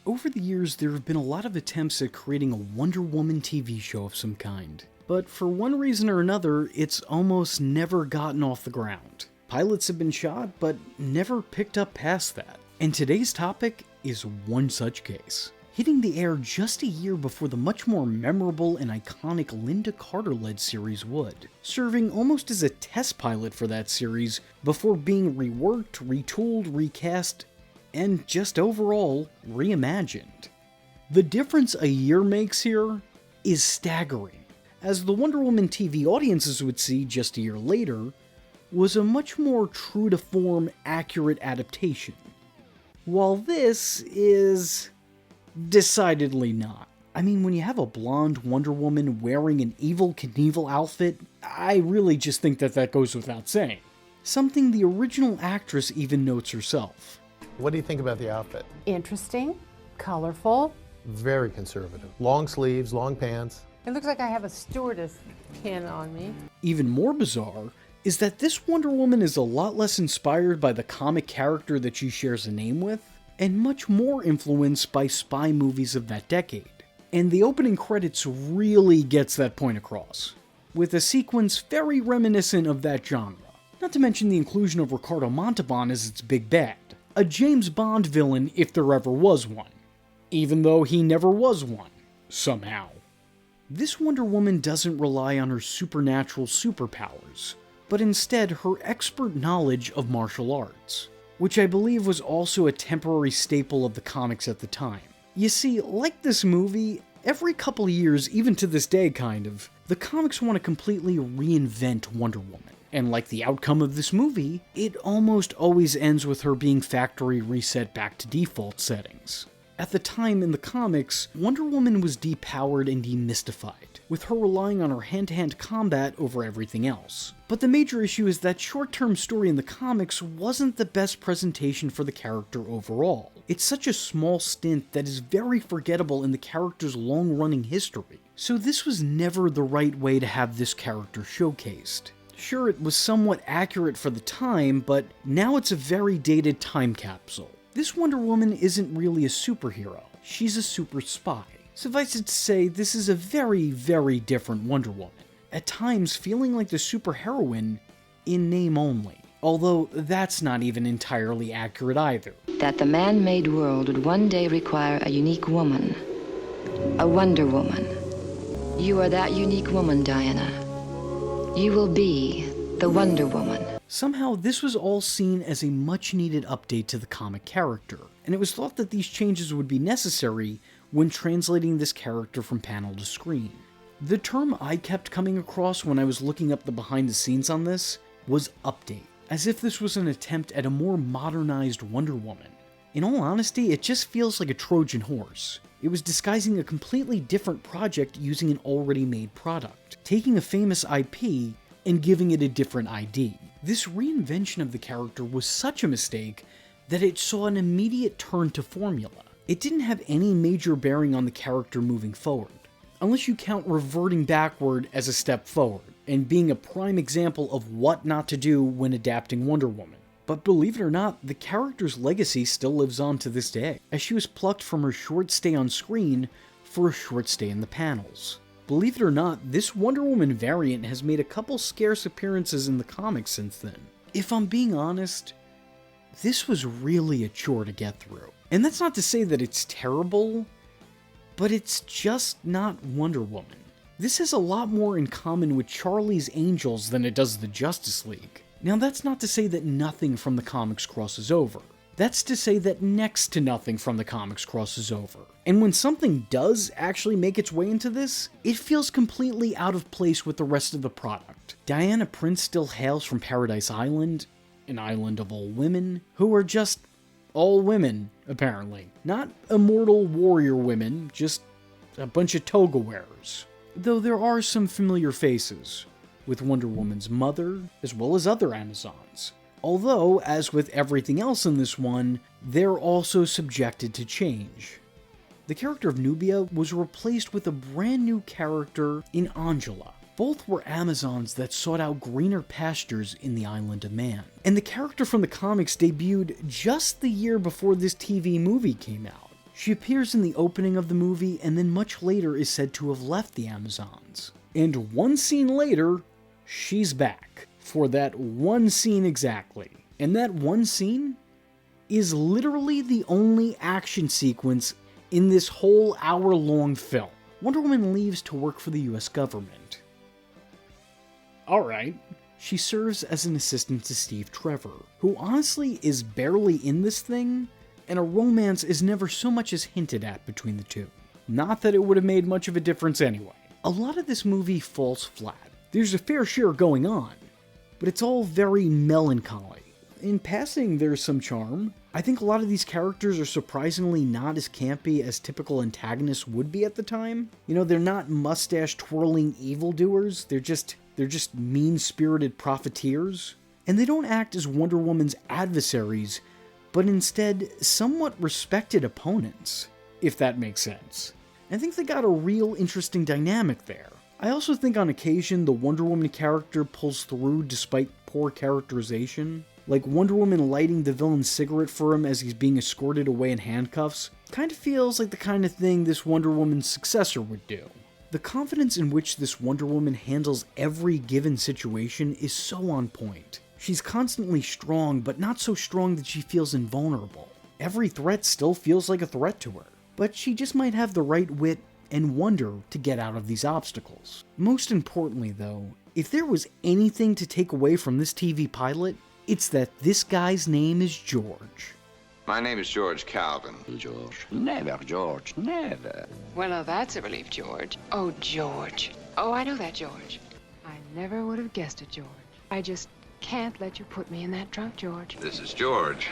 Over the years, there have been a lot of attempts at creating a Wonder Woman TV show of some kind. But for one reason or another, it's almost never gotten off the ground. Pilots have been shot, but never picked up past that. And today's topic is one such case. Hitting the air just a year before the much more memorable and iconic Lynda Carter-led series would, serving almost as a test pilot for that series before being reworked, retooled, recast, and just overall reimagined. The difference a year makes here is staggering, as the Wonder Woman TV audiences would see just a year later was a much more true-to-form, accurate adaptation, while this is decidedly not. I mean, when you have a blonde Wonder Woman wearing an Evel Knievel outfit, I really just think that goes without saying. Something the original actress even notes herself. What do you think about the outfit? Interesting, colorful. Very conservative. Long sleeves, long pants. It looks like I have a stewardess pin on me. Even more bizarre is that this Wonder Woman is a lot less inspired by the comic character that she shares a name with, and much more influenced by spy movies of that decade. And the opening credits really gets that point across, with a sequence very reminiscent of that genre. Not to mention the inclusion of Ricardo Montalban as its big bad, a James Bond villain if there ever was one, even though he never was one, somehow. This Wonder Woman doesn't rely on her supernatural superpowers, but instead her expert knowledge of martial arts, which I believe was also a temporary staple of the comics at the time. You see, like this movie, every couple of years, even to this day kind of, the comics want to completely reinvent Wonder Woman. And like the outcome of this movie, it almost always ends with her being factory reset back to default settings. At the time in the comics, Wonder Woman was depowered and demystified, with her relying on her hand-to-hand combat over everything else. But the major issue is that short-term story in the comics wasn't the best presentation for the character overall. It's such a small stint that is very forgettable in the character's long-running history. So this was never the right way to have this character showcased. Sure, it was somewhat accurate for the time, but now it's a very dated time capsule. This Wonder Woman isn't really a superhero, she's a super spy. Suffice it to say, this is a very, very different Wonder Woman, at times feeling like the superheroine in name only. Although that's not even entirely accurate either. That the man-made world would one day require a unique woman, a Wonder Woman. You are that unique woman, Diana. You will be the Wonder Woman. Somehow, this was all seen as a much-needed update to the comic character, and it was thought that these changes would be necessary when translating this character from panel to screen. The term I kept coming across when I was looking up the behind-the-scenes on this was update, as if this was an attempt at a more modernized Wonder Woman. In all honesty, it just feels like a Trojan horse. It was disguising a completely different project using an already made product, taking a famous IP and giving it a different ID. This reinvention of the character was such a mistake that it saw an immediate turn to formula. It didn't have any major bearing on the character moving forward, unless you count reverting backward as a step forward, and being a prime example of what not to do when adapting Wonder Woman. But believe it or not, the character's legacy still lives on to this day, as she was plucked from her short stay on screen for a short stay in the panels. Believe it or not, this Wonder Woman variant has made a couple scarce appearances in the comics since then. If I'm being honest, this was really a chore to get through. And that's not to say that it's terrible, but it's just not Wonder Woman. This has a lot more in common with Charlie's Angels than it does the Justice League. Now that's not to say that nothing from the comics crosses over. That's to say that next to nothing from the comics crosses over. And when something does actually make its way into this, it feels completely out of place with the rest of the product. Diana Prince still hails from Paradise Island, an island of all women, who are just all women, apparently. Not immortal warrior women, just a bunch of toga wearers. Though there are some familiar faces, with Wonder Woman's mother, as well as other Amazons. Although, as with everything else in this one, they're also subjected to change. The character of Nubia was replaced with a brand new character in Angela. Both were Amazons that sought out greener pastures in the Island of Man. And the character from the comics debuted just the year before this TV movie came out. She appears in the opening of the movie and then much later is said to have left the Amazons. And one scene later, she's back. For that one scene exactly. And that one scene is literally the only action sequence in this whole hour-long film. Wonder Woman leaves to work for the US government. Alright. She serves as an assistant to Steve Trevor, who honestly is barely in this thing, and a romance is never so much as hinted at between the two. Not that it would have made much of a difference anyway. A lot of this movie falls flat. There's a fair share going on, but it's all very melancholy. In passing, there's some charm. I think a lot of these characters are surprisingly not as campy as typical antagonists would be at the time. You know, they're not mustache-twirling evildoers, they're just mean-spirited profiteers. And they don't act as Wonder Woman's adversaries, but instead somewhat respected opponents, if that makes sense. I think they got a real interesting dynamic there. I also think on occasion the Wonder Woman character pulls through despite poor characterization. Like Wonder Woman lighting the villain's cigarette for him as he's being escorted away in handcuffs kind of feels like the kind of thing this Wonder Woman's successor would do. The confidence in which this Wonder Woman handles every given situation is so on point. She's constantly strong, but not so strong that she feels invulnerable. Every threat still feels like a threat to her, but she just might have the right wit and wonder to get out of these obstacles. Most importantly though, if there was anything to take away from this TV pilot, it's that this guy's name is George. My name is George Calvin. George. Never, George. Never. Well, now that's a relief, George. Oh, George. Oh, I know that, George. I never would have guessed it, George. I just can't let you put me in that trunk, George. This is George.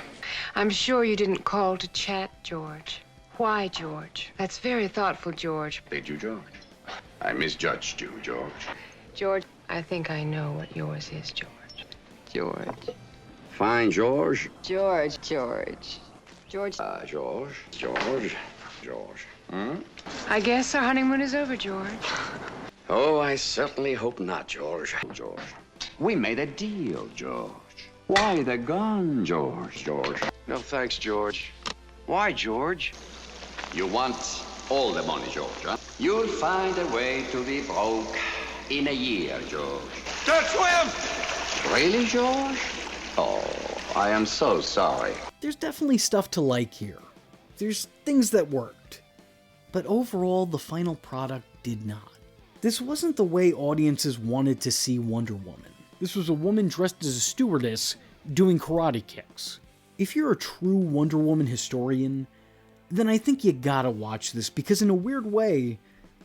I'm sure you didn't call to chat, George. Why, George? That's very thoughtful, George. Did you, George? I misjudged you, George. George, I think I know what yours is, George. George. Fine, George. George. George. George. George. I guess our honeymoon is over, George. Oh, I certainly hope not, George. George. We made a deal, George. Why the gun, George? No thanks, George. Why, George? You want all the money, George, huh? You'll find a way to be broke in a year, George. Don't swim! Really, George? Oh, I am so sorry. There's definitely stuff to like here. There's things that worked. But overall, the final product did not. This wasn't the way audiences wanted to see Wonder Woman. This was a woman dressed as a stewardess doing karate kicks. If you're a true Wonder Woman historian, then I think you gotta watch this because in a weird way,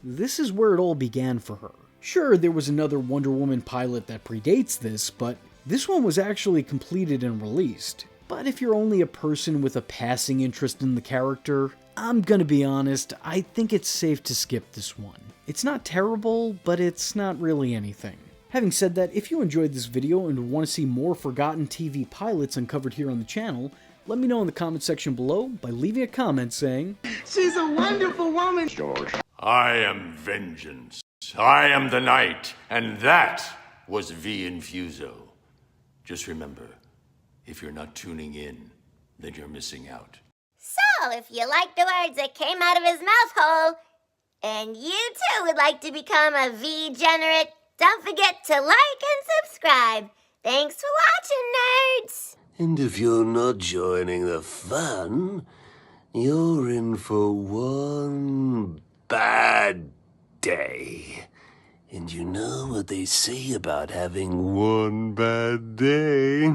this is where it all began for her. Sure, there was another Wonder Woman pilot that predates this, but this one was actually completed and released. But if you're only a person with a passing interest in the character, I'm gonna be honest, I think it's safe to skip this one. It's not terrible, but it's not really anything. Having said that, if you enjoyed this video and want to see more forgotten TV pilots uncovered here on the channel, let me know in the comment section below by leaving a comment saying, "She's a wonderful woman." George. I am vengeance. I am the night, and that was V Infuso. Just remember, if you're not tuning in, then you're missing out. So, if you like the words that came out of his mouth hole, and you too would like to become a V-generate, don't forget to like and subscribe. Thanks for watching, nerds! And if you're not joining the fun, you're in for one bad day. And you know what they say about having one bad day?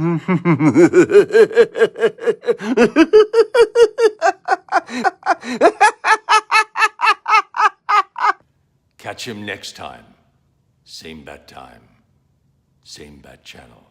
Catch him next time. Same bat time. Same bat channel.